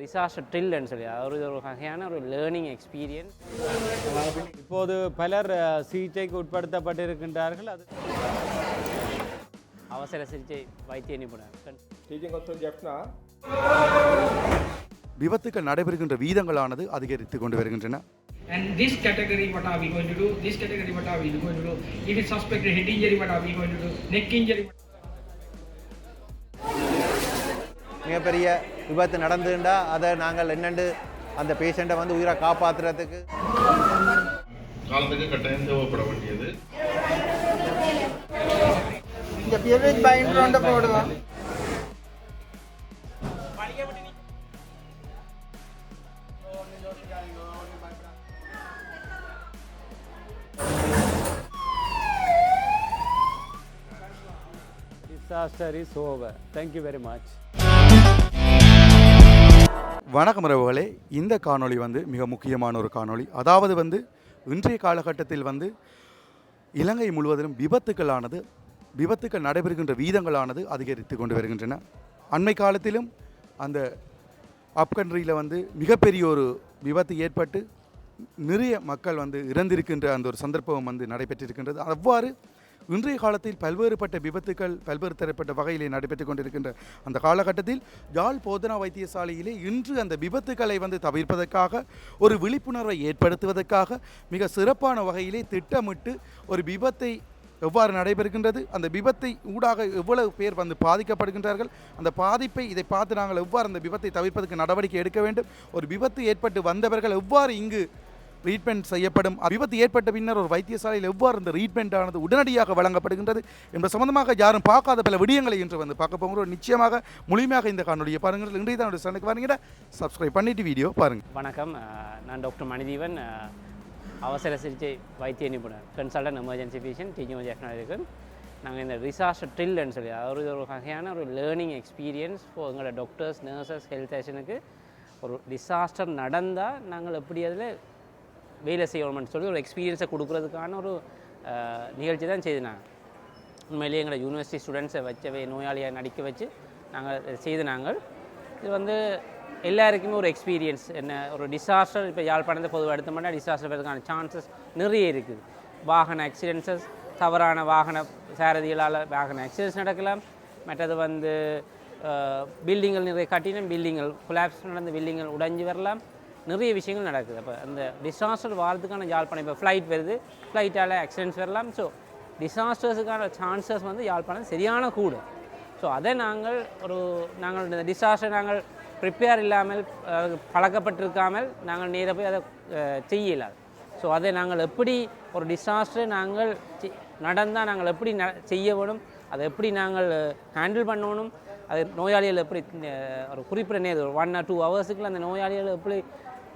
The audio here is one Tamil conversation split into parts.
டிசாஸ்டர் ட்ரில்னு சொல்லி ஒரு வகையான ஒரு லேர்னிங் எக்ஸ்பீரியன்ஸ். இப்போது பலர் சிகிச்சைக்கு உட்படுத்தப்பட்டிருக்கின்றார்கள். அது அவசர சிகிச்சை வைத்திய நிபுணர் விபத்துக்கள் நடைபெறுகின்ற வீதங்களானது அதிகரித்து கொண்டு வருகின்றன. And this category, what are we going to do? This category, what are we going to do? If it's suspected head injury, what are we going to do? Neck injury. மிகப்பெரிய விபத்து நடந்துட்டா அதை நாங்கள் என்னென்று அந்த பேஷண்ட்டை வந்து உயிரை காப்பாற்றுறதுக்கு காலத்துக்கு கட்டாயம் தேவைப்பட வேண்டியது. இந்த பியரேஜ் பைண்டர் போடுவோம். disaster is over. Thank you very much. வணக்கம் உறவுகளே, இந்த காணொளி மிக முக்கியமான ஒரு காணொளி. அதாவது இன்றைய காலகட்டத்தில் இலங்கை முழுவதிலும் விபத்துக்கள் நடைபெறுகின்ற வீதங்களானது அதிகரித்து கொண்டு வருகின்றன. அண்மை காலத்திலும் அந்த அப்கண்ட்ரியில் மிகப்பெரிய ஒரு விபத்து ஏற்பட்டு நிறைய மக்கள் இறந்திருக்கின்ற அந்த ஒரு சந்தர்ப்பம் நடைபெற்றிருக்கின்றது. அவ்வாறு இன்றைய காலத்தில் பல்வேறுபட்ட விபத்துக்கள் பல்வேறு தரப்பட்ட வகையிலே நடைபெற்று கொண்டிருக்கின்ற அந்த காலகட்டத்தில் யாழ் போதனா வைத்தியசாலையிலே இன்று அந்த விபத்துக்களை தவிர்ப்பதற்காக ஒரு விழிப்புணர்வை ஏற்படுத்துவதற்காக மிக சிறப்பான வகையிலே திட்டமிட்டு ஒரு விபத்தை எவ்வாறு நடைபெறுகின்றது, அந்த விபத்தை ஊடாக எவ்வளவு பேர் பாதிக்கப்படுகின்றார்கள், அந்த பாதிப்பை இதை பார்த்து நாங்கள் எவ்வாறு அந்த விபத்தை தவிர்ப்பதற்கு நடவடிக்கை எடுக்க வேண்டும், ஒரு விபத்து ஏற்பட்டு வந்தவர்கள் எவ்வாறு இங்கு ட்ரீட்மெண்ட் செய்யப்படும், விபத்து ஏற்பட்ட பின்னர் ஒரு வைத்தியசாலையில் எவ்வாறு இந்த ட்ரீட்மெண்ட் ஆனது உடனடியாக வழங்கப்படுகின்றது என்பது சம்பந்தமாக யாரும் பார்க்காத பல விடயங்களை இன்று பார்க்க போகிறோம். நிச்சயமாக முழுமையாக இந்த காணொலியை பாருங்கள். இன்றைய தான் சேனலுக்கு பாருங்க, சப்ஸ்கிரைப் பண்ணிட்டு வீடியோ பாருங்கள். வணக்கம், நான் டாக்டர் மணிதீவன், அவசர சிகிச்சை வைத்திய நிபுணர், consultant emergency patient, teaching Jaffna இருக்கேன். நாங்கள் இந்த டிசாஸ்டர் ட்ரில்னு சொல்லி ஒரு வகையான ஒரு லேர்னிங் எக்ஸ்பீரியன்ஸ் எங்களோட டாக்டர்ஸ், நர்சஸ், ஹெல்த் ஏஷனுக்கு ஒரு டிசாஸ்டர் நடந்தால் நாங்கள் எப்படி அதில் வேலை செய்யணும்னு சொல்லி ஒரு எக்ஸ்பீரியன்ஸை கொடுக்குறதுக்கான ஒரு நிகழ்ச்சி தான் செய்தினாங்க. உண்மையிலேயே எங்களோட யூனிவர்சிட்டி ஸ்டூடெண்ட்ஸை வச்சவே நோயாளியை நடிக்க வச்சு நாங்கள் செய்தினாங்கள். இது எல்லாருக்குமே ஒரு எக்ஸ்பீரியன்ஸ். என்ன ஒரு டிசாஸ்டர் இப்போ யாழ்ப்பாணத்தை பொதுவாக எடுத்த மாட்டா டிசாஸ்டர் வரதுக்கான சான்சஸ் நிறைய இருக்குது. வாகன ஆக்சிடென்ட்ஸஸ், தவறான வாகன சாரதிகளால் வாகன ஆக்சிடென்ட்ஸ் நடக்கலாம். மற்றது பில்டிங்கள் நிறைய கட்டினம் பில்டிங்கள் கொலாப்ஸ் நடந்த பில்டிங்கள் உடைஞ்சி வரலாம். நிறைய விஷயங்கள் நடக்குது. அப்போ அந்த டிசாஸ்டர் வாழ்றதுக்கான யாழ்ப்பாணம் இப்போ ஃப்ளைட் வருது, ஃப்ளைட்டால் ஆக்சிடென்ட்ஸ் வரலாம். ஸோ டிசாஸ்டர்ஸுக்கான சான்சஸ் யாழ்ப்பாணம் சரியான கூட. ஸோ அதை நாங்கள் இந்த டிசாஸ்டர் நாங்கள் ப்ரிப்பேர் இல்லாமல் பழக்கப்பட்டிருக்காமல் நாங்கள் நேராக போய் அதை செய்யலாது. ஸோ அதை நாங்கள் எப்படி ஒரு டிசாஸ்டர் நாங்கள் நடந்தால் நாங்கள் எப்படி செய்ய வேணும், அதை எப்படி நாங்கள் ஹேண்டில் பண்ணணும், அது நோயாளிகள் எப்படி ஒரு குறிப்பிட்ட நேரம் ஒரு 1 or 2 ஹவர்ஸுக்குள்ள அந்த நோயாளிகளை எப்படி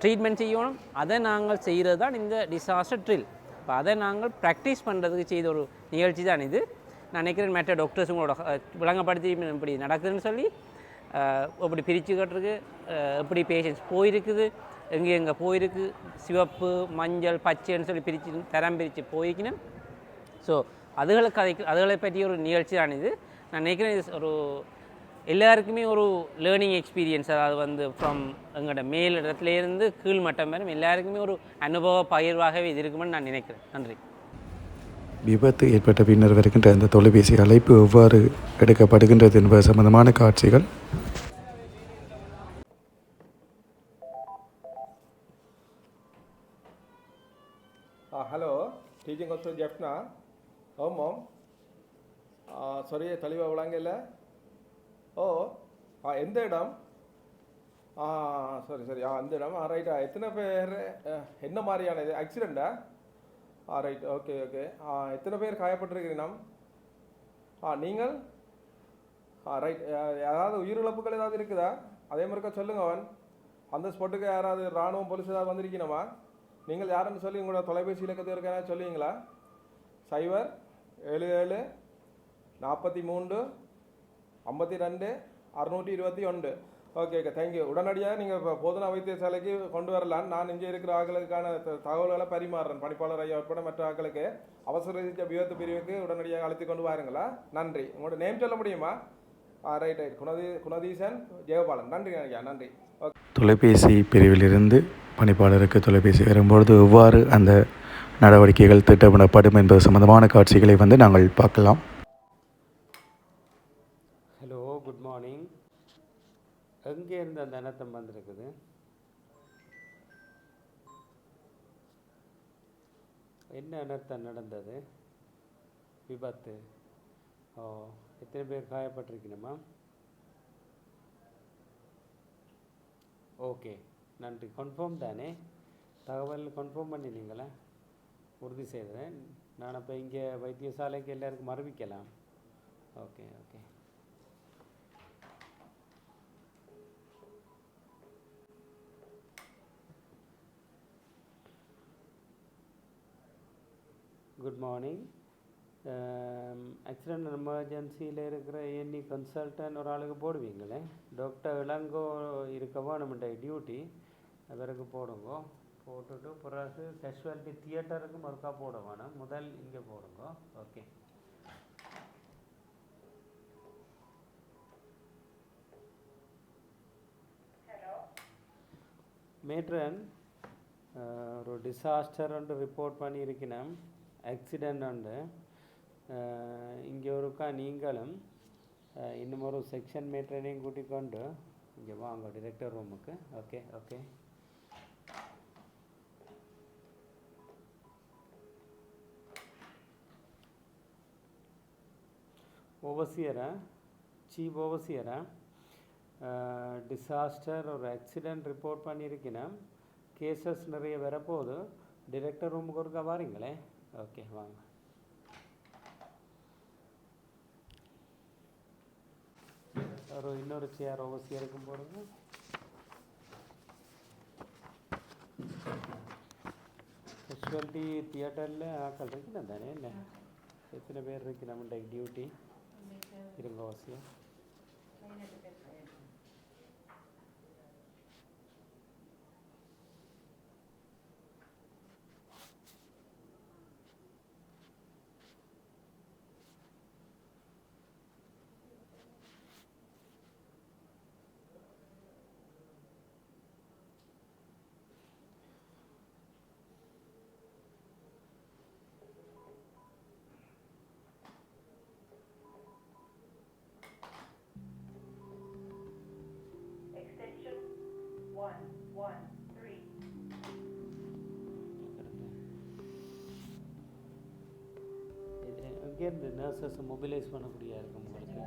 ட்ரீட்மெண்ட் செய்யணும், அதை நாங்கள் செய்கிறது தான் இந்த டிசாஸ்டர் ட்ரில். இப்போ அதை நாங்கள் ப்ராக்டிஸ் பண்ணுறதுக்கு செய்த ஒரு நிகழ்ச்சி தான் இது. நான் நினைக்கிறேன் மற்ற டாக்டர்ஸ் உங்களோட விளங்கப்படுத்தி இப்படி நடக்குதுன்னு சொல்லி எப்படி பிரிச்சுக்கிட்டுருக்கு, எப்படி பேஷண்ட்ஸ் போயிருக்குது, எங்கே போயிருக்கு, சிவப்பு, மஞ்சள், பச்சைன்னு சொல்லி பிரித்து போயிருக்கணும். ஸோ அதுகளை பற்றிய ஒரு நிகழ்ச்சி தான் இது. நான் நினைக்கிறேன் இது ஒரு எல்லாருக்குமே ஒரு லேர்னிங் எக்ஸ்பீரியன்ஸ். அதாவது ஃப்ரம் எங்களோட மேல் இடத்துலேருந்து கீழ் மட்டம் வரை எல்லாருக்குமே ஒரு அனுபவ பகிர்வாகவே இது இருக்குமென்னு நான் நினைக்கிறேன். நன்றி. விபத்து ஏற்பட்ட பின்னர் வருகின்ற அந்த தொலைபேசி அழைப்பு எவ்வாறு எடுக்கப்படுகின்றது என்பது சம்பந்தமான காட்சிகள். Hello, teaching hospital Jaffna. ஆமாம், சாரி தெளிவாக விளாங்க இல்லை. ஓ எந்த இடம்? சரி அந்த இடம். ரைட்டா. எத்தனை பேர், என்ன மாதிரியான இது ஆக்சிடெண்ட்டா? Right, okay. எத்தனை பேர் காயப்பட்டிருக்கிறீங்க? நீங்கள் ரைட். யாராவது உயிரிழப்புகள் ஏதாவது இருக்குதா? அதே மாதிரிக்கா சொல்லுங்க. அந்த ஸ்பாட்டுக்கு யாராவது இராணுவம், போலீஸ் ஏதாவது வந்திருக்கணுமா? நீங்கள் யாருன்னு சொல்லி உங்களோட தொலைபேசி இலக்கத்தில் இருக்க சொல்லுவீங்களா? 077 43 52 621. Okay, thank you. உடனடியாக நீங்கள் இப்போ போதனா வைத்தியசாலைக்கு கொண்டு வரலாம். நான் இங்கே இருக்கிற ஆக்களுக்கான தகவல்களை பரிமாறுறேன். பணிப்பாளர் ஐயா உட்பட மற்ற ஆக்களுக்கு அவசர சிகிச்சை விபத்து பிரிவுக்கு உடனடியாக அழைத்து கொண்டு வாருங்களா. நன்றி. உங்களோட நேம் சொல்ல முடியுமா? ரைட். குணதீசன் ஜெயபாலன். நன்றி ஐயா, நன்றி. ஓகே. தொலைபேசி பிரிவிலிருந்து பணிப்பாளருக்கு தொலைபேசி வரும்பொழுது எவ்வாறு அந்த நடவடிக்கைகள் திட்டமிடப்படும் என்பது சம்பந்தமான காட்சிகளை வந்து நாங்கள் பார்க்கலாம். Hello, good morning. எங்கே இருந்து அந்த அனர்த்தம் வந்திருக்குது? என்ன அனர்த்தம் நடந்தது? விபத்து. ஓ, எத்தனை பேர் காயப்பட்டிருக்கணுமா? ஓகே, நன்றி. கன்ஃபார்ம் தானே? தகவல் கன்ஃபார்ம் பண்ணினீங்களா? உறுதி செய்கிறேன். நான் அப்போ இங்கே வைத்தியசாலைக்கு எல்லாருக்கும் அறிவிக்கலாம். Okay okay. Good morning. Accident எமர்ஜென்சியில் இருக்கிற ஏஎன்இ கன்சல்டன்ட் ஒரு ஆளுக்கு போடுவீங்களே, டாக்டர் இளங்கோ இருக்கவோ நம்மகிட்ட டியூட்டி அவருக்கு போடுங்க. போட்டுட்டு பிறகு கேஷுவாலிட்டி தியேட்டருக்கு மறுக்கா போட வேணும், முதல் இங்கே போடுங்க. ஓகே. மேட்ரன் ஒரு டிசாஸ்டர் ஒன்று ரிப்போர்ட் பண்ணியிருக்கணும், ஆக்சிடெண்ட் உண்டு. இங்கே ஒருக்கா நீங்களும் இன்னும் ஒரு செக்ஷன் மேட்ரனையும் கூட்டிக் கொண்டு இங்கே வாங்க டிரெக்டர் ரூமுக்கு. Okay okay. ஓவர்சியரா, சீஃப் ஓவர்சியரா, டிசாஸ்டர் ஒரு ஆக்சிடெண்ட் ரிப்போர்ட் பண்ணியிருக்கணும், கேசஸ் நிறைய வரப்போகுது. டிரெக்டர் ரூமுக்கு ஒருக்கா வாரீங்களே. ஓகே, வாங்க. ஒரு இன்னொரு சேர் ஓவர்சியருக்கும் போடுங்க. கேஷுவாலிட்டி தியேட்டரில் ஆக்கள் இருக்குண்ணா தானே? இல்லை, எத்தனை பேர் இருக்கு நம்மகிட்ட டியூட்டி? இருங்க அவசியம். இங்கேருந்து நர்சஸை மொபிலைஸ் பண்ணக்கூடிய இருக்கும் உங்களுக்கு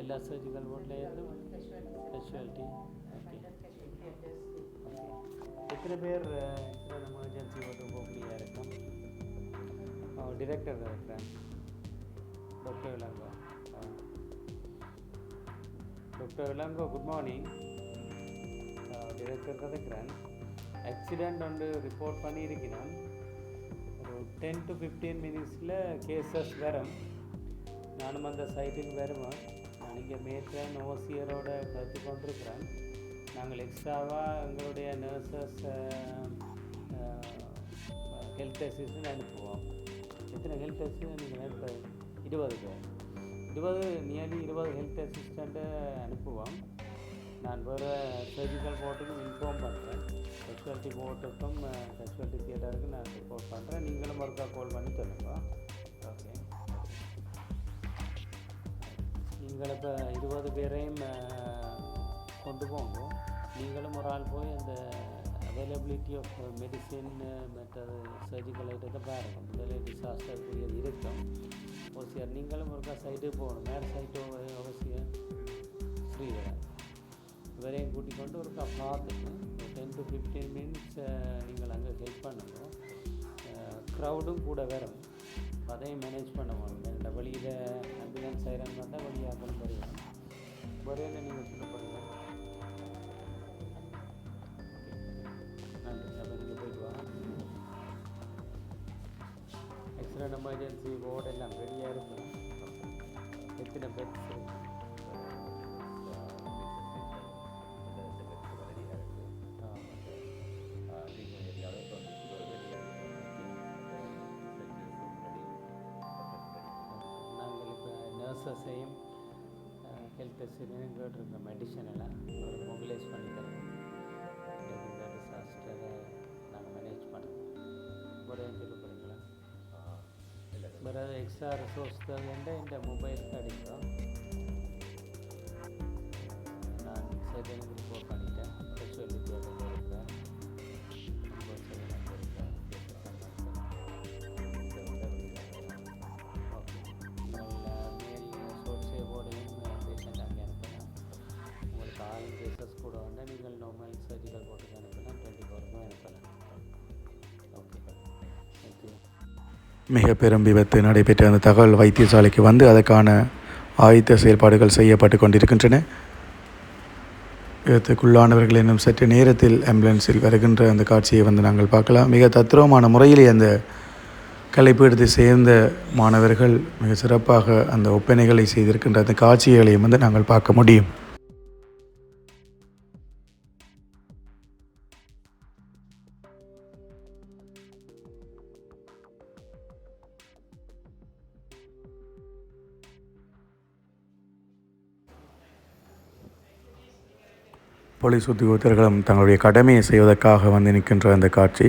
எல்லா சர்ஜிக்கல் வார்ட்லேயும் கேஷுவாலிட்டி. Okay okay. எத்தனை பேர் எமர்ஜென்சி வார்டு போகக்கூடிய இருக்கும்? டிரெக்டர் இருக்கிறேன், doctor Ilango. Doctor Ilango, good morning. Director கதைக்கிறேன். ஆக்சிடெண்ட் ஒன்று ரிப்போர்ட் பண்ணியிருக்கிறேன். ஒரு 10 to 15 மினிட்ஸில் கேசஸ் வரும். நானும் அந்த சைட்டுக்கு வருவேன். நான் இங்கே மேட்ரன் ஓவர்சியரோட கற்று கொண்டிருக்கிறேன். நாங்கள் எக்ஸ்ட்ராவாக எங்களுடைய நர்சஸ் ஹெல்த் அசிஸ்டன்ட் அனுப்புவோம். எத்தனை ஹெல்த் அசிஸ்டன்ட் நீங்கள் அனுப்ப? 20 பேர், நியர்லி 20 ஹெல்த் அசிஸ்டண்ட்டை அனுப்புவோம். நான் வேறு சர்ஜிக்கல் போர்ட்டுக்கும் இன்ஃபார்ம் பண்ணுறேன். கேஷுவாலிட்டி போர்ட்டுக்கும் கேஷுவாலிட்டி தியேட்டருக்கு நான் ரிப்போர்ட் பண்ணுறேன். நீங்களும் ஒருக்கா கால் பண்ணி சொல்லுங்க. ஓகே. நீங்கள் இப்போ 20 பேரையும் கொண்டு போங்க. நீங்களும் ஒரு ஆள் போய் அந்த அவைலபிலிட்டி ஆஃப் மெடிசின் மற்றது சர்ஜிக்கல் ஐட்டத்தை பாருங்கள். முதலே டிசாஸ்டருக்குரியது இருக்கும். ஓசியார் நீங்களும் ஒருக்கா சைட்டுக்கு போகணும். வேறு சைட்டு அவசியம் ஸ்ரீவரன் இவரையும் கூட்டிக் கொண்டு ஒருக்கா பார்த்துட்டு 10 to 15 மினிட்ஸ் நீங்கள் அங்கே ஹெல்ப் பண்ணுங்க. க்ரௌடும் கூட வரும், அதையும் மேனேஜ் பண்ண முடியும். இந்த வழியில் ஆம்புலன்ஸ் சைரன் வந்தால் வழியாகணும் வருவேன். வரையில் நீங்கள் சொல்லப்படுங்க. நன்றி. அப்போ நீங்கள் போயிட்டு வாங்க. ஆக்சிடென்ட் எமர்ஜென்சி வார்டு எல்லாம் ரெடியாக இருக்கும். எத்தனை பெட்ஸ்? நர்சஸையும் ஹெல்த் அசிஸ்டன்ட்டையும் கேட்டிருக்க மெடிசன் எல்லாம் மொபிலைஸ் பண்ணி தருவோம். டிசாஸ்டரை நாங்கள் மேனேஜ் பண்ணுவோம். ஒரு சொல்லி போகிறீங்களா? வேறு எக்ஸ்ட்ரா ரிசோர்ஸ்கள் இந்த மொபைலுக்கு அடிக்கிறோம். நான் சேவைக்கு ரிப்போர்ட் பண்ணிட்டேன். ஸ்பெஷாலிட்டி அதில் இருக்கேன். கூட வந்து நீங்கள் நார்மல் சர்ஜிக்கல் போட்டுக்கு அனுப்பலாம். 24 அனுப்பலாம். Okay, thank you. மிக பெரும் விபத்து நடைபெற்ற அந்த தகவல் வைத்தியசாலைக்கு வந்து அதற்கான ஆயத்த செயல்பாடுகள் செய்யப்பட்டு கொண்டிருக்கின்றன. விபத்துக்குள்ளானவர்கள் இன்னும் சற்று நேரத்தில் ஆம்புலன்ஸில் வருகின்ற அந்த காட்சியை வந்து நாங்கள் பார்க்கலாம். மிக தத்ரூபமான முறையிலே அந்த கலைப்பீடத்தை சேர்ந்த மாணவர்கள் மிக சிறப்பாக அந்த ஒப்பனைகளை செய்திருக்கின்ற அந்த காட்சிகளையும் வந்து நாங்கள் பார்க்க முடியும். போலீஸ் உத்தியோகத்தர்களும் தங்களுடைய கடமையை செய்வதற்காக வந்து நிற்கின்ற அந்த காட்சி.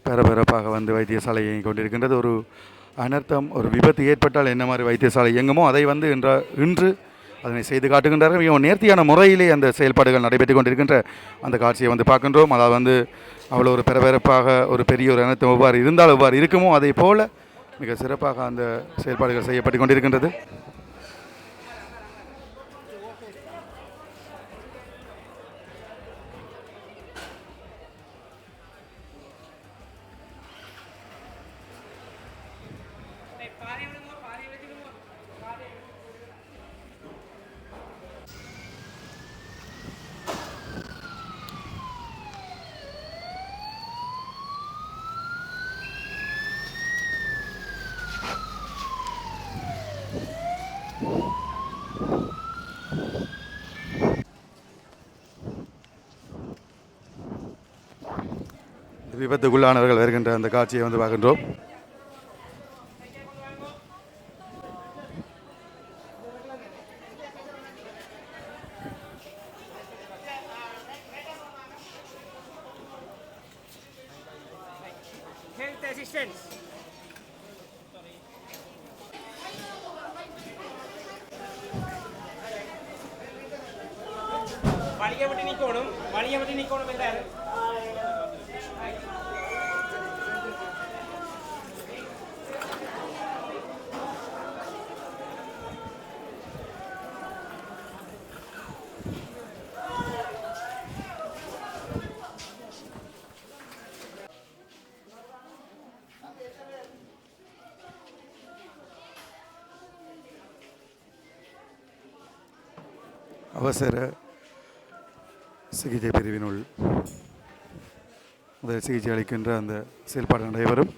பரபரப்பாக வந்து வைத்தியசாலை இயங்கிக் கொண்டிருக்கின்றது. ஒரு அனர்த்தம், ஒரு விபத்து ஏற்பட்டால் என்ன மாதிரி வைத்தியசாலை இயங்குமோ அதை வந்து இன்று அதனை செய்து காட்டுகின்றார்கள். மிகவும் நேர்த்தியான முறையிலே அந்த செயல்பாடுகள் நடைபெற்று கொண்டிருக்கின்ற அந்த காட்சியை வந்து பார்க்கின்றோம். அதாவது வந்து அவ்வளோ ஒரு பரபரப்பாக ஒரு பெரிய ஒரு அனர்த்தம் எவ்வாறு இருந்தால் எவ்வாறு இருக்குமோ அதை போல மிக சிறப்பாக அந்த செயல்பாடுகள் செய்யப்பட்டு கொண்டிருக்கின்றது. விபத்துக்குள்ளானவர்கள் வருகின்ற அந்த காட்சியை வந்து பார்க்கின்றோம். அவசர சிகிச்சை பிரிவினுள் முதல் சிகிச்சை அளிக்கின்ற அந்த செயல்பாடு நடைபெறும்.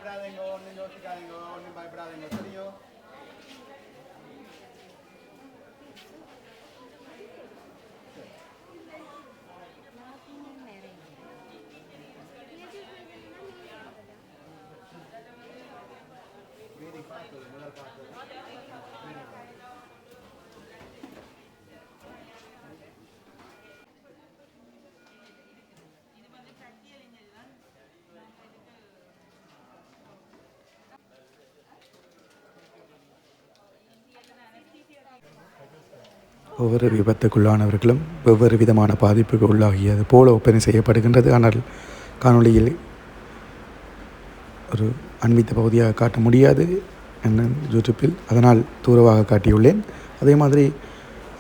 பயப்படாதீங்க, ஒன்றும் யோசிக்காதீங்க, ஒன்றும் பயப்படாதீங்க, சரியோ? ஒவ்வொரு விபத்துக்குள்ளானவர்களும் வெவ்வேறு விதமான பாதிப்புக்கு உள்ளாகியது போல ஒப்பனை செய்யப்படுகின்றது. ஆனால் காணொளியில் ஒரு அண்மித்த பகுதியாக காட்ட முடியாது என்ன யூடியூப்பில், அதனால் தூரமாக காட்டியுள்ளேன். அதே மாதிரி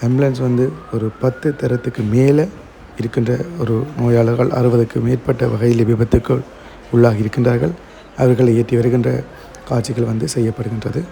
ஆம்புலன்ஸ் ஒரு 10 தரத்துக்கு மேலே இருக்கின்ற ஒரு நோயாளர்கள் 60க்கு மேற்பட்ட வகையில் விபத்துக்கு உள்ளாகி இருக்கின்றார்கள். அவர்களை ஏற்றி வருகின்ற காட்சிகள் செய்யப்படுகின்றது.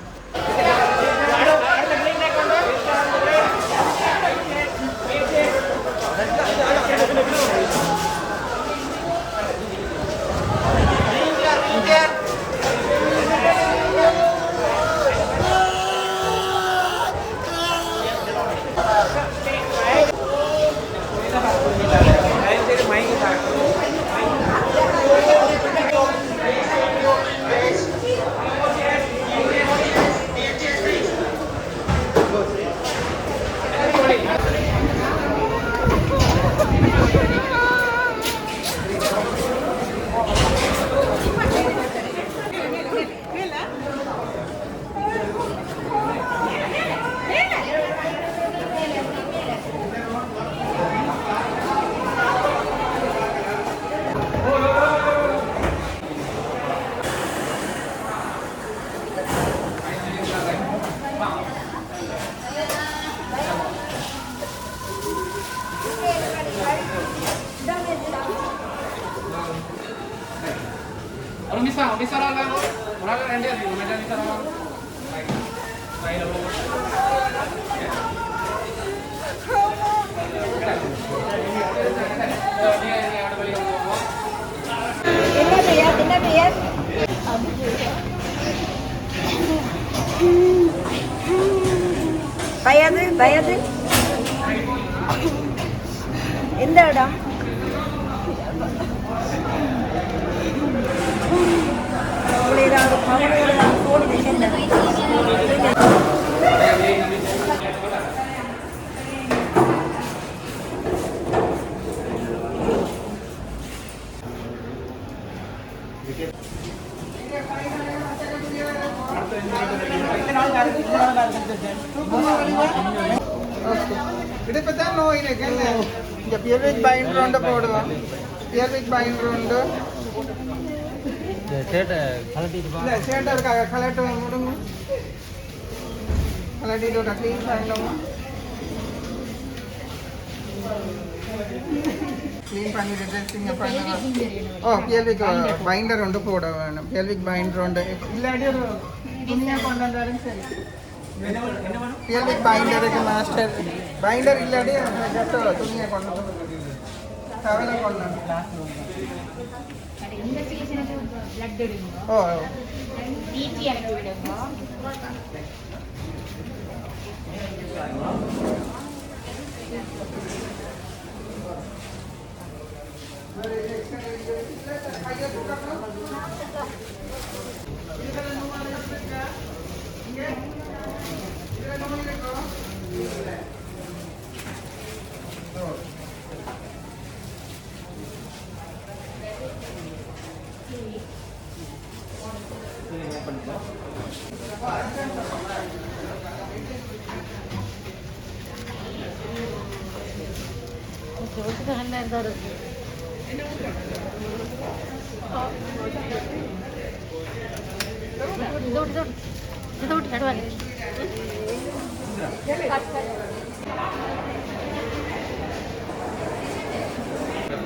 வயது எந்த இடம்? இடுப்புதான் நோய் இருக்கு. இந்த பியர்விக் பைண்டர் ஒன்று போடுவோம். பியர்விக் பைண்டர் ஒன்று சேட்டை கலெக்ட் விடுங்க. கலட்டிட்டு க்ளீன் பண்ணணும். க்ளீன் பண்ணிட்டு ட்ரெஸ்ஸிங்க பண்ணணும். ஓ பியர்விக் பைண்டர் ஒன்று போட வேணும். பியர்விக் பைண்டர் ஒன்று இல்லாட்டி ஒரு துணியாக கொண்டு வந்தாலும் சரி. பியர்விக் பைண்டருக்கு மாஸ்டர் பைண்டர் இல்லாட்டி துணியை கொண்டு வந்து கவலை கொண்டு ஓ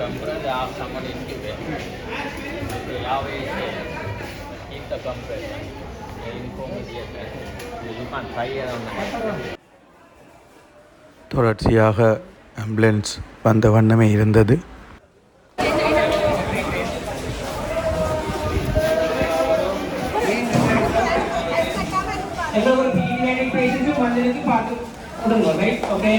compress of someone intubate. Okay, how is keep the compression. Inform immediately. You can't try around the தொடர்ச்சியாக ஆம்புலன்ஸ் வந்த வண்ணமே இருந்தது. வந்துருங்க ரைட் ஓகே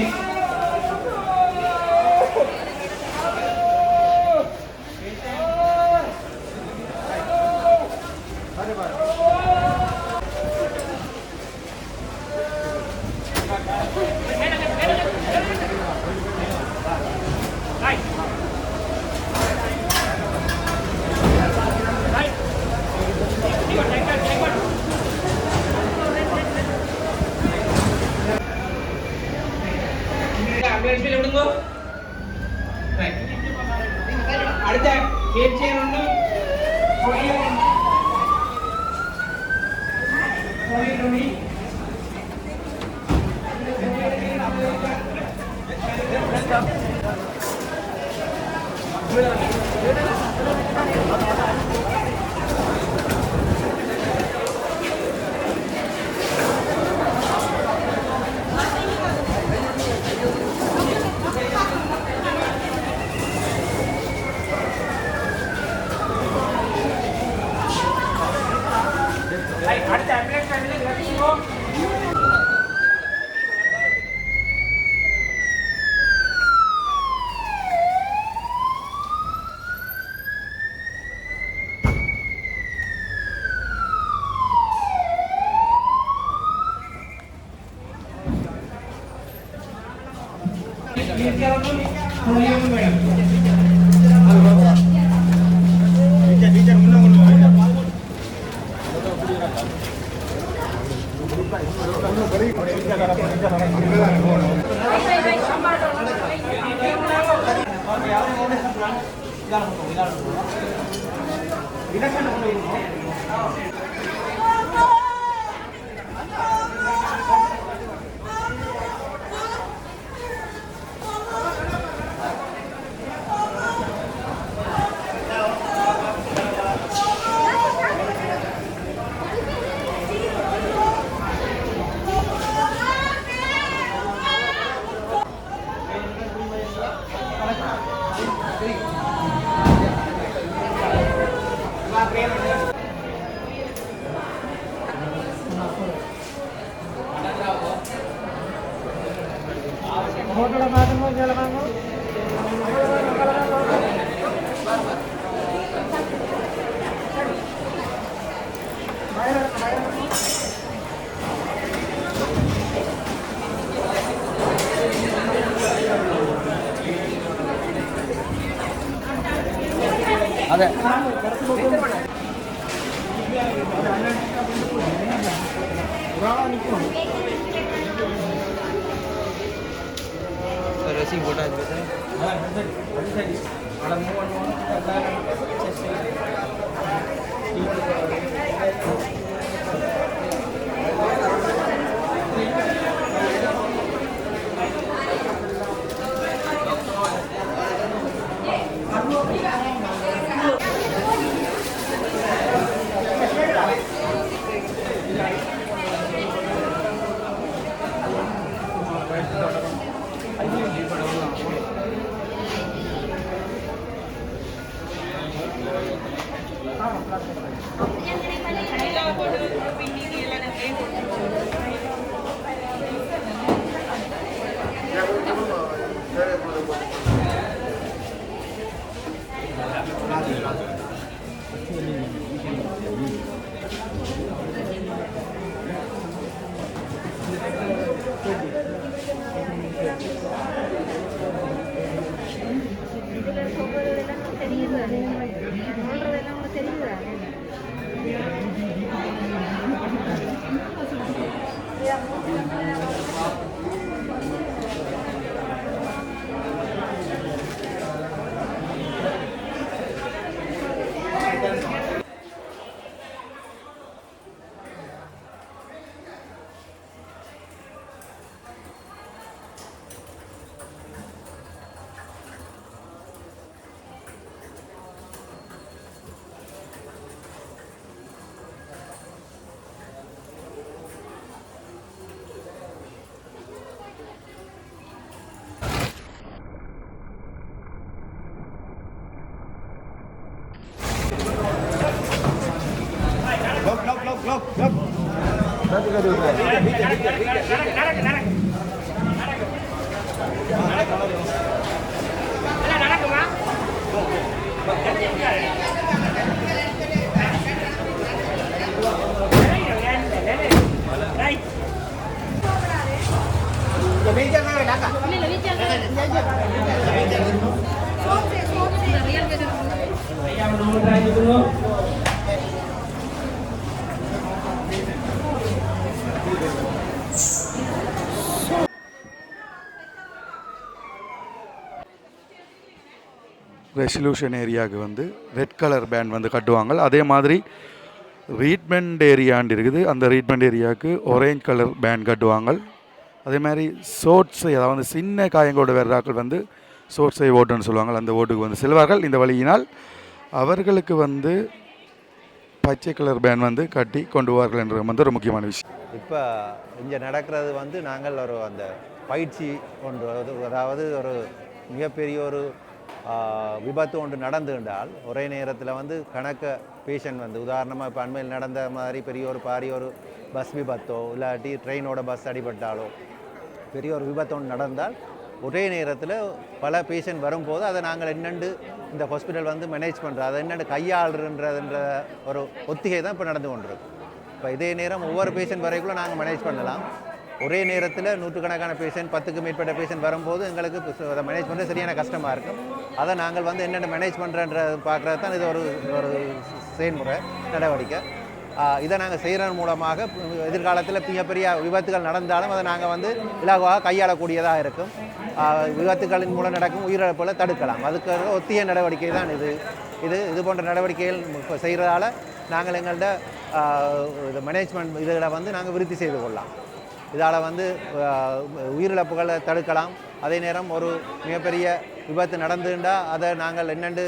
அடுத்த வீல் சேர் ஒன்று அடுத்த ஆம்புலன்ஸ் கட்டிங்கோ അതെ റേസിംഗ് ഫോട്ടോ Look. ரெசல்யூஷன் ஏரியாவுக்கு வந்து ரெட் கலர் பேண்ட் வந்து கட்டுவாங்க. அதே மாதிரி ட்ரீட்மெண்ட் ஏரியான்னு இருக்குது, அந்த ட்ரீட்மெண்ட் ஏரியாவுக்கு ஒரேஞ்ச் கலர் பேண்ட் கட்டுவாங்க. அதே மாதிரி சோட்ஸை, அதாவது சின்ன காயங்களோட வர்றாக்கள் வந்து சோட்ஸை ஓட்டுன்னு சொல்லுவாங்க, அந்த ஓட்டுக்கு வந்து செல்வார்கள். இந்த வழியினால் அவர்களுக்கு வந்து பச்சை கலர் பேண்ட் வந்து கட்டி கொண்டு வருவார்கள் என்ற வந்து ஒரு முக்கியமான விஷயம். இப்போ இங்கே நடக்கிறது வந்து நாங்கள் ஒரு அந்த பயிற்சி ஒன்று, அதாவது ஒரு மிகப்பெரிய ஒரு விபத்து ஒன்று நடந்துட்டால் ஒரே நேரத்தில் வந்து கணக்க பேஷண்ட் வந்து உதாரணமாக இப்போ அண்மையில் நடந்த மாதிரி பெரிய ஒரு பஸ் விபத்தோ இல்லாட்டி ட்ரெயினோட பஸ் அடிபட்டாலோ பெரிய ஒரு விபத்து ஒன்று நடந்தால் ஒரே நேரத்தில் பல பேஷண்ட் வரும்போது அதை நாங்கள் என்னென்று இந்த ஹாஸ்பிட்டல் வந்து மேனேஜ் பண்ணுறோம், அதை என்னென்று கையாளுன்றதுன்ற ஒரு ஒத்திகை தான் இப்போ நடந்து கொண்டிருக்கு. இப்போ இதே நேரம் ஒவ்வொரு பேஷண்ட் வரைக்குள்ள நாங்கள் மேனேஜ் பண்ணலாம். ஒரே நேரத்தில் நூற்றுக்கணக்கான பேஷண்ட் 10க்கு மேற்பட்ட பேஷண்ட் வரும்போது எங்களுக்கு அதை மேனேஜ் பண்ணுறது சரியான கஷ்டமாக இருக்கும். அதை நாங்கள் வந்து என்னென்ன மேனேஜ் பண்ணுறன்றது பார்க்குறது தான் இது ஒரு செயல்முறை நடவடிக்கை. இதை நாங்கள் செய்கிறதன் மூலமாக எதிர்காலத்தில் மிகப்பெரிய விபத்துகள் நடந்தாலும் அதை நாங்கள் வந்து இலகுவாக கையாளக்கூடியதாக இருக்கும். விபத்துகளின் மூலம் நடக்கும் உயிரிழப்புகளை தடுக்கலாம். அதுக்கு ஒத்திய நடவடிக்கை தான் இது போன்ற நடவடிக்கைகள் செய்கிறதால நாங்கள் எங்கள்கிட்ட மேனேஜ்மெண்ட் இதில் வந்து நாங்கள் விருத்தி செய்து கொள்ளலாம். இதால் வந்து உயிரிழப்புகளை தடுக்கலாம். அதே நேரம் ஒரு மிகப்பெரிய விபத்து நடந்துட்டால் அதை நாங்கள் என்னென்று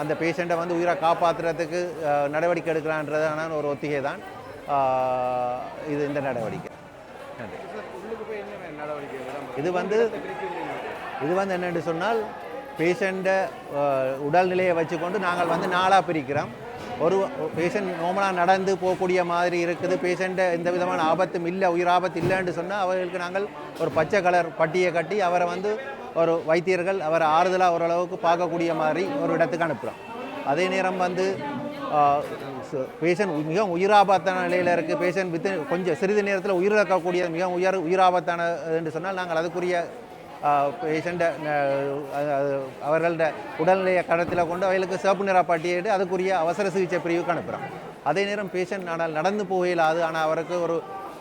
அந்த பேஷண்ட்டை வந்து உயிரை காப்பாற்றுறதுக்கு நடவடிக்கை எடுக்கலான்றதான ஒரு ஒத்திகை தான் இந்த நடவடிக்கை. நன்றி. இது வந்து என்னென்று சொன்னால் பேஷண்ட்டை உடல்நிலையை வச்சுக்கொண்டு நாங்கள் வந்து 4ஆக பிரிக்கிறோம். ஒரு பேஷண்ட் நார்மலாக நடந்து போகக்கூடிய மாதிரி இருக்குது, பேஷண்ட்டை எந்த விதமான ஆபத்தும் இல்லை, உயிர் ஆபத்து இல்லைன்னு சொன்னால் அவர்களுக்கு நாங்கள் ஒரு பச்சை கலர் பட்டியை கட்டி அவரை வந்து ஒரு வைத்தியர்கள் அவரை ஆறுதலாக ஓரளவுக்கு பார்க்கக்கூடிய மாதிரி ஒரு இடத்துக்கு அனுப்புகிறோம். அதே நேரம் வந்து பேஷண்ட் மிகவும் உயிராபத்தான நிலையில் இருக்குது, பேஷண்ட் கொஞ்சம் சிறிது நேரத்தில் உயிரிழக்கக்கூடிய மிக உயிராபத்தான என்று சொன்னால் நாங்கள் அதுக்குரிய பேஷண்ட்டை அவர்களோட உடல்நிலையை கடத்தில் கொண்டு அவர்களுக்கு சிவப்பு நிற பட்டியலிட்டு அதுக்குரிய அவசர சிகிச்சை பிரிவுக்கு அனுப்புகிறோம். அதே நேரம் பேஷண்ட் நடந்து போகலாது, ஆனால் அவருக்கு ஒரு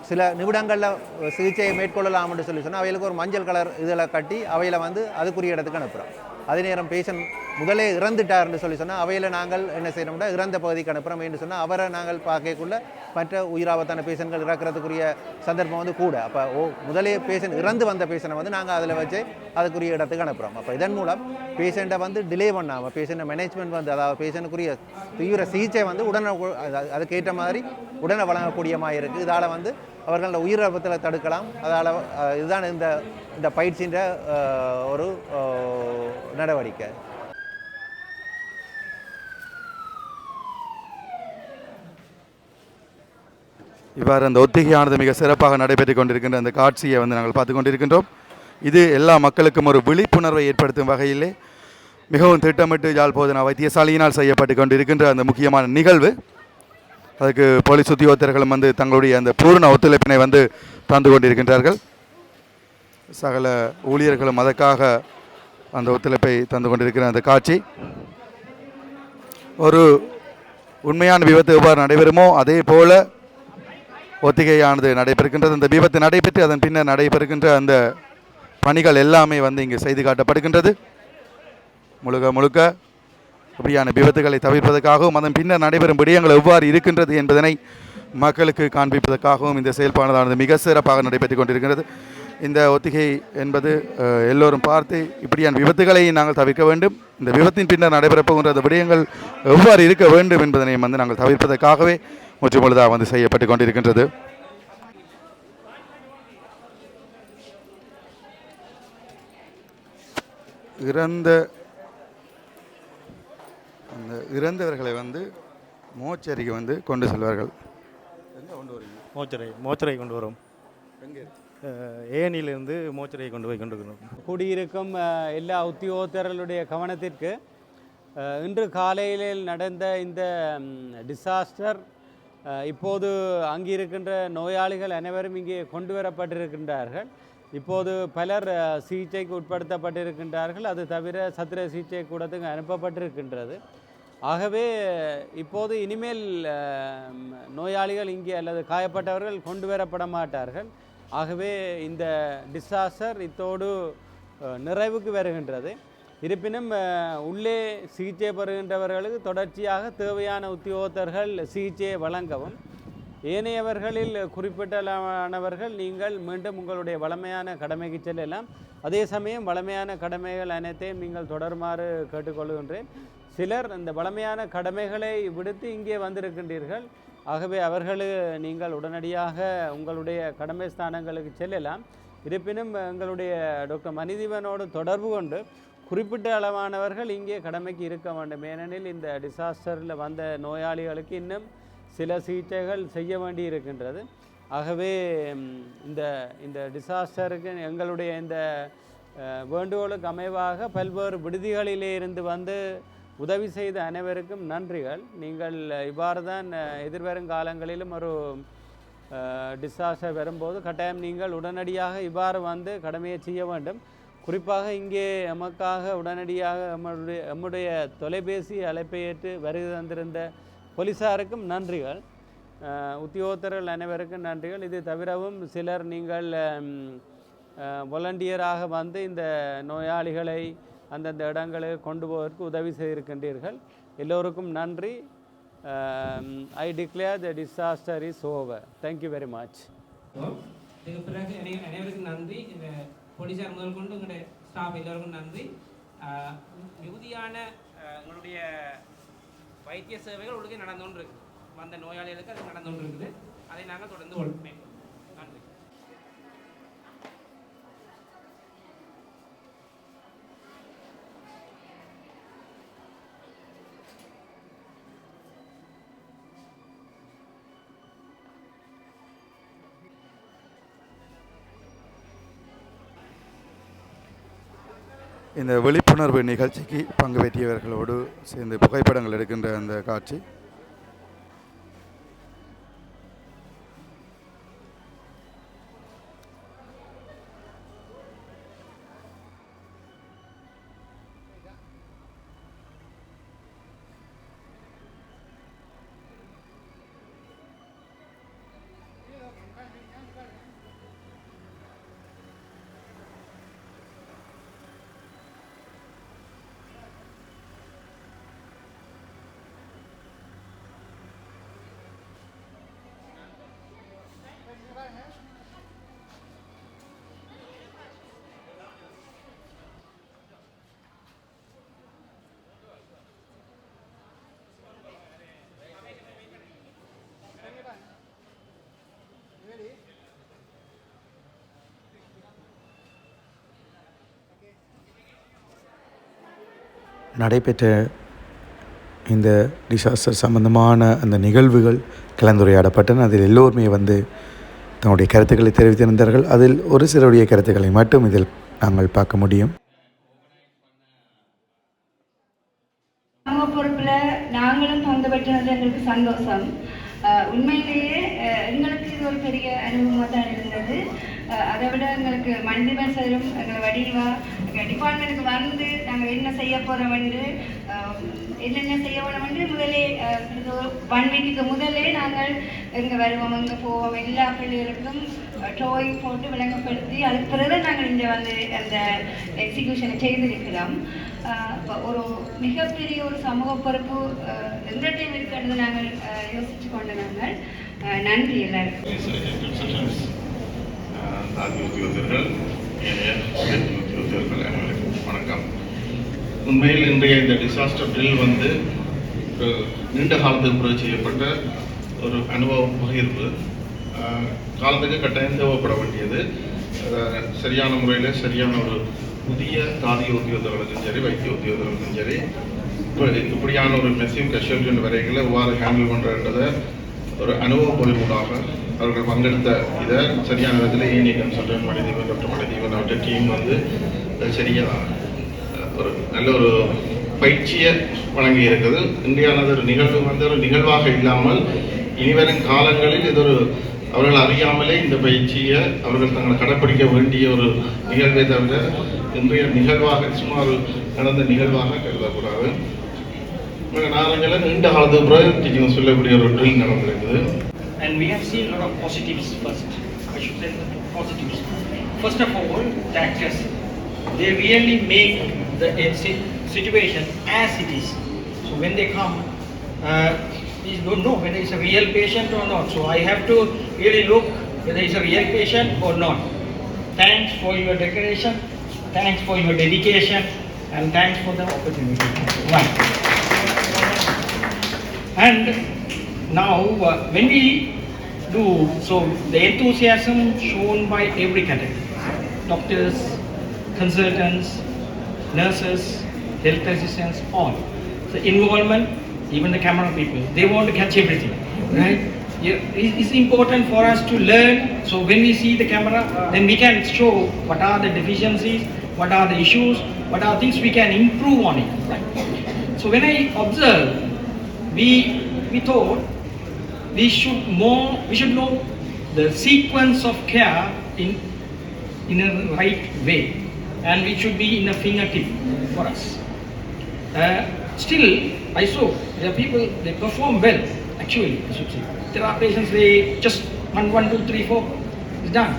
சில நிமிடங்களில் சிகிச்சையை மேற்கொள்ளலாம் என்று சொன்னால் அவைகளுக்கு ஒரு மஞ்சள் கலர் இதில் கட்டி அவையில் வந்து அதுக்குரிய இடத்துக்கு அனுப்புகிறோம். அதே நேரம் பேஷண்ட் முதலே இறந்துட்டார்னு சொன்னால் அவையில் நாங்கள் என்ன செய்யணும்னா இறந்த பகுதிக்கு அனுப்புகிறோம் என்று சொன்னால் அவரை நாங்கள் பார்க்கக்குள்ள மற்ற உயிராபத்தான பேஷண்ட்கள் இறக்கிறதுக்குரிய சந்தர்ப்பம் வந்து கூட. அப்போ முதலே பேஷண்ட் இறந்து வந்த பேஷண்ட்டை வந்து நாங்கள் அதில் வச்சு அதுக்குரிய இடத்துக்கு அனுப்புகிறோம். அப்போ இதன் மூலம் பேஷண்ட்டை வந்து டிலே பண்ணாமல் பேஷண்ட்டை மேனேஜ்மெண்ட் வந்து அதாவது பேஷண்ட்டுக்குரிய தீவிர சிகிச்சை வந்து உடனே அதுக்கேற்ற மாதிரி உடனே வழங்கக்கூடிய மாதிரி இருக்குது. இதால் வந்து அவர்களோட உயிரிழப்பத்தில் தடுக்கலாம். அதால் இதுதான் இந்த பயிற்சின்ற ஒரு நடவடிக்கை. இவ்வாறு அந்த ஒத்திகையானது மிக சிறப்பாக நடைபெற்றுக் கொண்டிருக்கின்ற அந்த காட்சியை வந்து நாங்கள் பார்த்து கொண்டிருக்கின்றோம். இது எல்லா மக்களுக்கும் ஒரு விழிப்புணர்வை ஏற்படுத்தும் வகையிலே மிகவும் திட்டமிட்டு யாழ் போதனா வைத்தியசாலையினால் செய்யப்பட்டு கொண்டிருக்கின்ற அந்த முக்கியமான நிகழ்வு. அதுக்கு போலீஸ் உத்தியோகத்தர்களும் வந்து தங்களுடைய அந்த பூர்ண ஒத்துழைப்பினை வந்து தந்து கொண்டிருக்கின்றார்கள். சகல ஊழியர்களும் அதற்காக அந்த ஒத்துழைப்பை தந்து கொண்டிருக்கிற அந்த காட்சி ஒரு உண்மையான விபத்து எவ்வாறு நடைபெறுமோ அதே போல ஒத்திகையானது நடைபெறுகின்றது. அந்த விபத்து நடைபெற்று அதன் பின்னர் நடைபெறுகின்ற அந்த பணிகள் எல்லாமே வந்து இங்கு செய்து காட்டப்படுகின்றது. முழுக்க இப்படியான விபத்துகளை தவிர்ப்பதற்காகவும் அதன் பின்னர் நடைபெறும் விடயங்கள் எவ்வாறு இருக்கின்றது என்பதனை மக்களுக்கு காண்பிப்பதற்காகவும் இந்த செயல்பாடானது மிக சிறப்பாக நடைபெற்றுக் கொண்டிருக்கிறது. இந்த ஒத்திகை என்பது எல்லோரும் பார்த்து இப்படியான விபத்துகளை நாங்கள் தவிர்க்க வேண்டும், இந்த விபத்தின் பின்னர் நடைபெறப் போகின்ற அந்த விடயங்கள் எவ்வாறு இருக்க வேண்டும் என்பதனை வந்து நாங்கள் தவிர்ப்பதற்காகவே முற்றுமுழுதாக வந்து செய்யப்பட்டு கொண்டிருக்கின்றது. இறந்தவர்களை வந்து மோச்சரிக்கு வந்து கொண்டு செல்வார்கள். மோச்சரை கொண்டு வரும். ஏனிலிருந்து மோச்சரையை கொண்டு போய் கொண்டிருக்கிறோம். கூடியிருக்கும் எல்லா உத்தியோகத்தர்களுடைய கவனத்திற்கு இன்று காலையில் நடந்த இந்த டிசாஸ்டர் இப்போது அங்கிருக்கின்ற நோயாளிகள் அனைவரும் இங்கே கொண்டு வரப்பட்டிருக்கின்றார்கள். இப்போது பலர் சிகிச்சைக்கு உட்படுத்தப்பட்டிருக்கின்றார்கள். அது தவிர சத்திர சிகிச்சை கூடத்துக்கு அனுப்பப்பட்டிருக்கின்றது. ஆகவே இப்போது இனிமேல் நோயாளிகள் இங்கே அல்லது காயப்பட்டவர்கள் கொண்டு வரப்பட மாட்டார்கள். ஆகவே இந்த டிசாஸ்டர் இத்தோடு நிறைவுக்கு வருகின்றது. இருப்பினும் உள்ளே சிகிச்சை பெறுகின்றவர்களுக்கு தொடர்ச்சியாக தேவையான உத்தியோகத்தர்கள் சிகிச்சையை வழங்கவும், ஏனையவர்களில் குறிப்பிட்டவர்கள் நீங்கள் மீண்டும் உங்களுடைய வளமையான கடமைக்கு செல்லலாம். அதே சமயம் வளமையான கடமைகள் அனைத்தையும் நீங்கள் தொடருமாறு கேட்டுக்கொள்கின்றேன். சிலர் இந்த வளமையான கடமைகளை விடுத்து இங்கே வந்திருக்கின்றீர்கள். ஆகவே நீங்கள் உடனடியாக உங்களுடைய கடமை ஸ்தானங்களுக்கு செல்லலாம். இருப்பினும் எங்களுடைய டாக்டர் மணிதீவனோடு தொடர்பு கொண்டு குறிப்பிட்ட அளவானவர்கள் இங்கே கடமைக்கு இருக்க வேண்டும். ஏனெனில் இந்த டிசாஸ்டரில் வந்த நோயாளிகளுக்கு இன்னும் சில சிகிச்சைகள் செய்ய வேண்டி இருக்கின்றது. ஆகவே இந்த டிசாஸ்டருக்கு எங்களுடைய இந்த வேண்டுகோளுக்கு அமைவாக பல்வேறு விடுதிகளிலே இருந்து வந்து உதவி செய்த அனைவருக்கும் நன்றிகள். நீங்கள் இவ்வாறு தான் எதிர்வரும் காலங்களிலும் ஒரு டிசாஸ்டர் வரும்போது கட்டாயம் நீங்கள் உடனடியாக இவ்வாறு வந்து கடமையை செய்ய வேண்டும். குறிப்பாக இங்கே எமக்காக உடனடியாக நம்முடைய தொலைபேசி அழைப்பை ஏற்று வருகை தந்திருந்த போலீஸாருக்கும் நன்றிகள், உத்தியோகத்தர்கள் அனைவருக்கும் நன்றிகள். இது தவிரவும் சிலர் நீங்கள் வாலண்டியராக வந்து இந்த நோயாளிகளை அந்தந்த இடங்களுக்கு கொண்டு போவதற்கு உதவி செய்திருக்கின்றீர்கள். எல்லோருக்கும் நன்றி. I declare the disaster is over. Thank you very much. இதுக்கு பிறகு அனைவருக்கும் நன்றி. இந்த போலீஸார் முதல் கொண்டு உங்களுடைய ஸ்டாஃப் எல்லோருக்கும் நன்றி. மிகுதியான எங்களுடைய வைத்திய சேவைகள் உங்களுக்கு நடந்து கொண்டு இருக்குது. வந்த நோயாளிகளுக்கு அது நடந்து கொண்டு இருக்குது. அதை நாங்கள் தொடர்ந்து மேற்கொள்வோம். நன்றி. இந்த விழிப்புணர்வு நிகழ்ச்சிக்கு பங்கு பெற்றியவர்களோடு சேர்ந்து புகைப்படங்கள் எடுக்கின்ற அந்த காட்சி நடைபெற்ற இந்த டிசாஸ்டர் சம்பந்தமான அந்த நிகழ்வுகள் கலந்துரையாடப்பட்டன. அதில் எல்லோருமே வந்து தன்னுடைய கருத்துக்களை தெரிவித்திருந்தார்கள். அதில் ஒரு சிலருடைய கருத்துக்களை மட்டும் இதில் நாங்கள் பார்க்க முடியும். சமூக பொறுப்பில் நாங்களும் பங்கு பெற்றது எங்களுக்கு சந்தோஷம். உண்மையிலேயே எங்களுக்கு இது ஒரு பெரிய அனுபவமாக தான் இருந்தது. அதை விட எங்களுக்கு மனிதன் சாரும் எங்களை வடிவா எங்கள் டிபார்ட்மெண்ட்டுக்கு வந்து நாங்கள் என்ன செய்ய போகிறோம் என்று என்னென்ன செய்ய வேணும் என்று முதலே 1 வீக்குக்கு முதலே நாங்கள் எங்கே வருவோம் எங்கே போவோம் எல்லா பிள்ளைகளுக்கும் ட்ராயிங் போட்டு விளங்கப்படுத்தி அதுக்கு பிறகு நாங்கள் இங்கே வந்து அந்த எக்ஸிக்யூஷனை செய்திருக்கிறோம். ஒரு மிகப்பெரிய ஒரு சமூக பொறுப்பு எங்கள்கிட்டையும் இருக்கிறது நாங்கள் யோசித்து கொண்டு நாங்கள் நன்றி எல்லாருக்கும். வணக்கம். உண்மையில் இன்றைய இந்த டிசாஸ்டர் ட்ரில் வந்து ஒரு நீண்ட காலத்துக்கு பிறகு செய்யப்பட்ட ஒரு அனுபவ பகிர்வு. காலத்துக்கு கட்டாயம் தேவைப்பட வேண்டியது. சரியான முறையில் சரியான ஒரு புதிய தாதிய உத்தியோகர்களுக்கும் சரி வைத்திய உத்தியோகர்களுக்கும் சரி இப்படியான ஒரு மெசிவ் கேஷுவல்டி வரைகளை எவ்வாறு ஹேண்டில் பண்ணுறன்றதை ஒரு அனுபவ பொழிவுடாக அவர்கள் பங்கெடுத்த இதை சரியான விதத்தில் ஏனி கன்சல்டன்ட் டாக்டர் மணிதீவன் அவருடைய டீம் வந்து சரியாக ஒரு நல்ல ஒரு பயிற்சியை வழங்கி இருக்குது. இன்றையானது ஒரு நிகழ்வு வந்து ஒரு நிகழ்வாக இல்லாமல் இனிவரும் காலங்களில் இது ஒரு அவர்கள் அறியாமலே இந்த பயிற்சியை அவர்கள் தங்களை கடைப்பிடிக்க வேண்டிய ஒரு நிகழ்வை தவிர இன்றைய நிகழ்வாக சுமார் நடந்த நிகழ்வாக கருதக்கூடாது. நாரங்களில் நீண்ட காலத்துக்கு பிறகு சொல்லக்கூடிய ஒரு ட்ரில் நடந்திருக்குது. And we have seen a lot of positives first. I should say positives. First of all, the actors, they really make the situation as it is. So when they come, please don't know whether it's a real patient or not. So I have to really look whether it's a real patient or not. Thanks for your decoration, thanks for your dedication, and thanks for the opportunity. One. And now when we do, so the enthusiasm shown by every category, doctors, consultants, nurses, health assistants, all. The involvement, even the camera people, they want to catch everything, right? It's important for us to learn. So when we see the camera, then we can show what are the deficiencies, what are the issues, what are things we can improve on it. Right? So when I observe, we thought we should know the sequence of care in a right way, and it should be in a fingertip for us. Still, I saw there are people, they perform well, actually, I should say. There are patients, they just 1, 2, 3, 4 is done,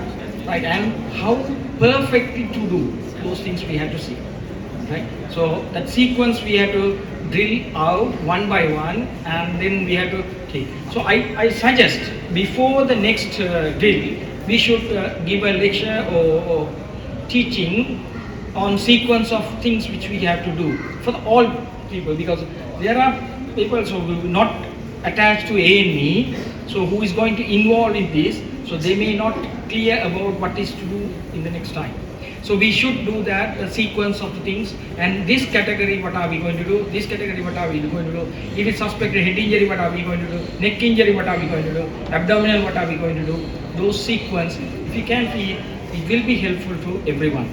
right? And how perfectly to do those things we have to see, right? So that sequence we have to drill out one by one, and then we have to take. So I suggest before the next drill, we should give a lecture or teaching on sequence of things which we have to do for all people, because there are people so not attached to A&E, so who is going to involve in this, so they may not clear about what is to do in the next time. So we should do that, the sequence of the things, and this category, what are we going to do? This category, what are we going to do? If it's suspected head injury, what are we going to do? Neck injury, what are we going to do? Abdominal, what are we going to do? Those sequence, if you can feel, it will be helpful to everyone.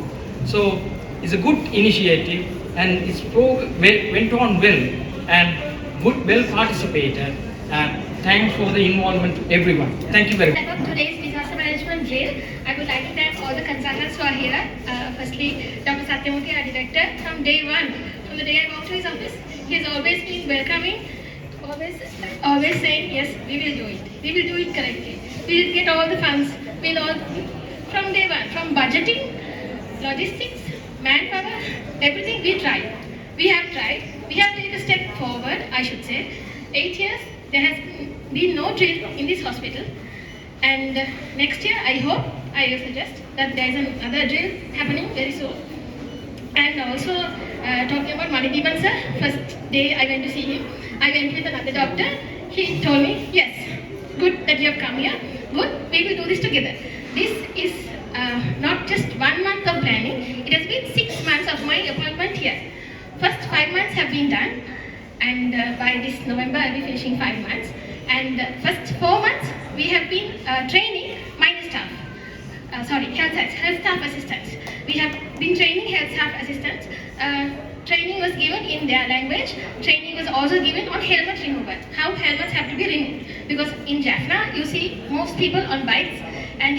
So it's a good initiative, and it's went on well, and well participated, and thanks for the involvement to everyone. Thank you very much. Today's disaster management drill, I would like to thank all the consultants who are here. Firstly, Dr. Satyamurthy, our director, from day one, from the day I walked to his office, he has always been welcoming, always saying, yes, we will do it. We will do it correctly. We will get all the funds. From day one, from budgeting, logistics, manpower, everything we tried. We have tried. We have taken a step forward, I should say. 8 years, there has been no drill in this hospital. And next year, I hope, I suggest that there is another drill happening very soon. And also, talking about Manideepan sir, first day I went to see him, I went with another doctor. He told me, yes, good that you have come here. Good, we will do this together. This is not just 1 month of planning. It has been 6 months of my appointment here. First 5 months have been done, and by this November I'll be finishing 5 months. And first 4 months we have been training minor staff. Health staff assistants. We have been training health staff assistants. Training was given in their language. Training was also given on helmet removal. How helmets have to be removed. Because in Jaffna, you see most people on bikes, and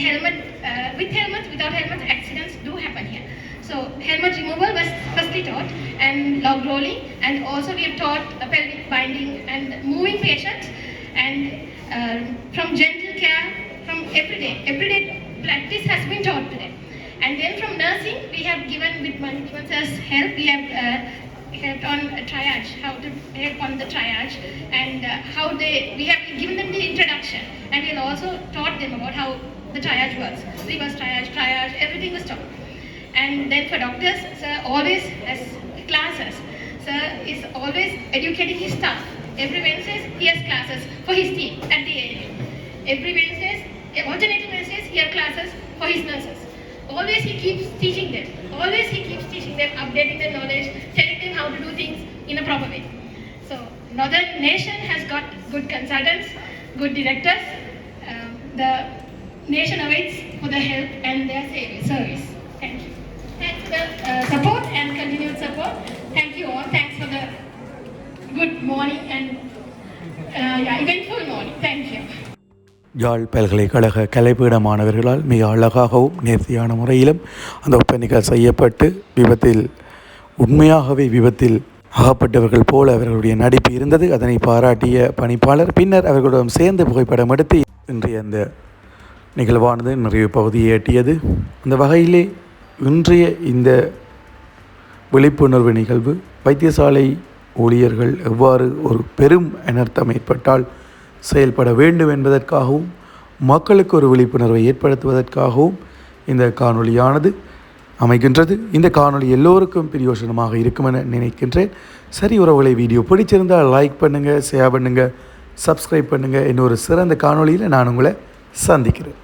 with helmets, without helmets, accidents do happen here. So helmet removal was firstly taught, and log rolling, and also we have taught pelvic binding and moving patients, and from gentle care, from everyday practice has been taught to them. And then from nursing, we have given with Manideepan sir's help, we have helped on triage, how to help on the triage, and we have given them the introduction, and we have also taught them about how the triage works, reverse triage, everything was taught. And then for doctors, sir always has classes. Sir is always educating his staff. Every Wednesdays he has classes for his team at the ANU. Every Wednesdays, alternating Wednesdays, he has classes for his nurses. Always he keeps teaching them. Always he keeps teaching them, updating their knowledge, telling them how to do things in a proper way. So Northern Nation has got good consultants, good directors. The nation awaits for the help and their service. Thank you. Thanks for the support and continued support. Thank you. you all. Thanks for the good morning and eventful morning. Thank you. யாழ் பல்கலைக்கழக கலைப்பீட மாணவர்களால் மிக அழகாகவும் நேர்த்தியான முறையிலும் அந்த ஒப்பனைகள் செய்யப்பட்டு உண்மையாகவே விபத்தில் அகப்பட்டவர்கள் போல அவர்களுடைய நடிப்பு இருந்தது. அதனை பாராட்டிய பணிப்பாளர் பின்னர் அவர்களுடன் சேர்ந்து புகைப்படம் எடுத்து இன்றைய அந்த நிகழ்வானது நிறைய பகுதியை எட்டியது. அந்த வகையிலே இன்றைய இந்த விழிப்புணர்வு நிகழ்வு வைத்தியசாலை ஊழியர்கள் எவ்வாறு ஒரு பெரும் அனர்த்தம் ஏற்பட்டால் செயல்பட வேண்டும் என்பதற்காகவும் மக்களுக்கு ஒரு விழிப்புணர்வை ஏற்படுத்துவதற்காகவும் இந்த காணொளியானது அமைகின்றது. இந்த காணொளி எல்லோருக்கும் பிரயோஜனமாக இருக்கும் என நினைக்கின்றேன். சரி உறவுகளை, வீடியோ பிடிச்சிருந்தால் லைக் பண்ணுங்கள், ஷேர் பண்ணுங்கள், சப்ஸ்கிரைப் பண்ணுங்கள். இன்னொரு சிறந்த காணொளியில் நான் உங்களை சந்திக்கிறேன்.